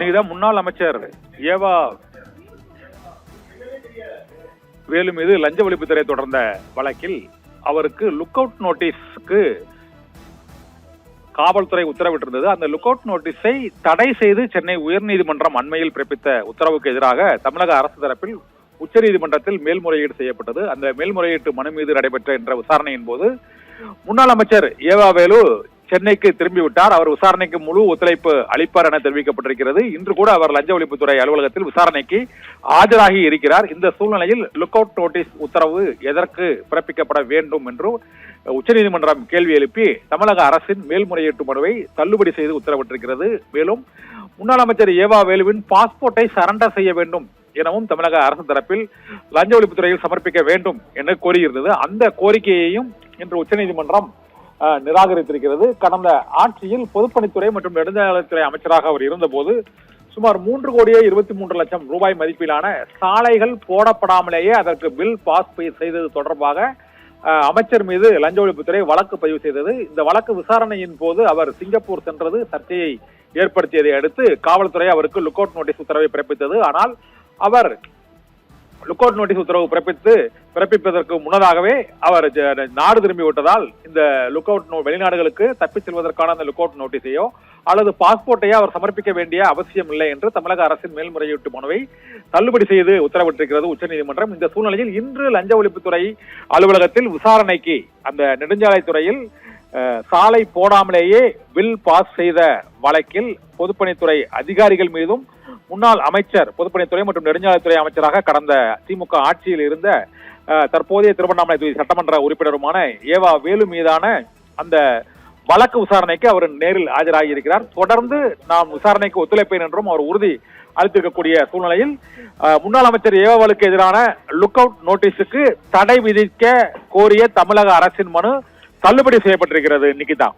இன்னைக்குதான் முன்னாள் அமைச்சர் ஏவா வேலு மீது லஞ்ச ஒழிப்புத்துறை தொடர்ந்த வழக்கில் அவருக்கு லுக் அவுட் நோட்டீஸ்க்கு காவல்துறை உத்தரவிட்டிருந்தது. அந்த லுக் அவுட் நோட்டீஸை தடை செய்து சென்னை உயர்நீதிமன்றம் அண்மையில் பிறப்பித்த உத்தரவுக்கு எதிராக தமிழக அரசு தரப்பில் உச்சநீதிமன்றத்தில் மேல்முறையீடு செய்யப்பட்டது. அந்த மேல்முறையீட்டு மனு மீது நடைபெற்ற என்ற விசாரணையின் போது முன்னாள் அமைச்சர் ஏவா வேலு சென்னைக்கு திரும்பிவிட்டார். அவர் விசாரணைக்கு முழு ஒத்துழைப்பு அளிப்பார் என தெரிவிக்கப்பட்டிருக்கிறது. இன்று கூட அவர் லஞ்ச ஒழிப்புத்துறை அலுவலகத்தில் விசாரணைக்கு ஆஜராகி இருக்கிறார். இந்த சூழ்நிலையில் லுக் அவுட் நோட்டீஸ் உத்தரவு எதற்கு பிறப்பிக்கப்பட வேண்டும் என்று உச்சநீதிமன்றம் கேள்வி எழுப்பி தமிழக அரசின் மேல்முறையீட்டு மனுவை தள்ளுபடி செய்து உத்தரவிட்டிருக்கிறது. மேலும் முன்னாள் அமைச்சர் ஏவா வேலுவின் பாஸ்போர்ட்டை சரண்டர் செய்ய வேண்டும் எனவும் தமிழக அரசு தரப்பில் லஞ்ச ஒழிப்புத்துறையில் சமர்ப்பிக்க வேண்டும் என கோரியிருந்தது. அந்த கோரிக்கையையும் இன்று உச்சநீதிமன்றம் நிராகரித்திருக்கிறது. கடந்த ஆட்சியில் பொதுப்பணித்துறை மற்றும் நெடுஞ்சாலைத்துறை அமைச்சராக அவர் இருந்தபோது சுமார் 3,23,00,000 ரூபாய் மதிப்பிலான சாலைகள் போடப்படாமலேயே அதற்கு பில் பாஸ் செய்தது தொடர்பாக அமைச்சர் மீது லஞ்ச ஒழிப்புத்துறை வழக்கு பதிவு செய்தது. இந்த வழக்கு விசாரணையின் போது அவர் சிங்கப்பூர் சென்றது சர்ச்சையை ஏற்படுத்தியதை அடுத்து காவல்துறை அவருக்கு லுக் அவுட் நோட்டீஸ் உத்தரவை பிறப்பித்தது. ஆனால் அவர் லுக் அவுட் நோட்டீஸ் உத்தரவு பிறப்பிப்பதற்கு முன்னதாகவே அவர் நாடு திரும்பி விட்டதால் இந்த லுக் அவுட் வெளிநாடுகளுக்கு தப்பிச் செல்வதற்கான அந்த லுக் அவுட் நோட்டீஸையோ அல்லது பாஸ்போர்ட்டையோ அவர் சமர்ப்பிக்க வேண்டிய அவசியம் இல்லை என்று தமிழக அரசின் மேல்முறையீட்டு மனுவை தள்ளுபடி செய்து உத்தரவிட்டிருக்கிறது உச்சநீதிமன்றம். இந்த சூழ்நிலையில் இன்று லஞ்ச ஒழிப்புத்துறை அலுவலகத்தில் விசாரணைக்கு அந்த நெடுஞ்சாலைத்துறையில் சாலை போடாமலேயே பில் பாஸ் செய்த வழக்கில் பொதுப்பணித்துறை அதிகாரிகள் மீதும் முன்னாள் அமைச்சர் பொதுப்பணித்துறை மற்றும் நெடுஞ்சாலைத்துறை அமைச்சராக கடந்த திமுக ஆட்சியில் இருந்த தற்போதைய திருவண்ணாமலை தொகுதி சட்டமன்ற உறுப்பினருமான ஏவா வேலு மீதான அந்த வழக்கு விசாரணைக்கு அவர் நேரில் ஆஜராகி இருக்கிறார். தொடர்ந்து நாம் விசாரணைக்கு ஒத்துழைப்பேன் என்றும் அவர் உறுதி அளித்திருக்கக்கூடிய சூழ்நிலையில் முன்னாள் அமைச்சர் ஏவாவுக்கு எதிரான லுக் அவுட் நோட்டீஸுக்கு தடை விதிக்க கோரிய தமிழக அரசின் மனு தள்ளுபடி செய்யப்பட்டிருக்கிறது. நிக்கிதா.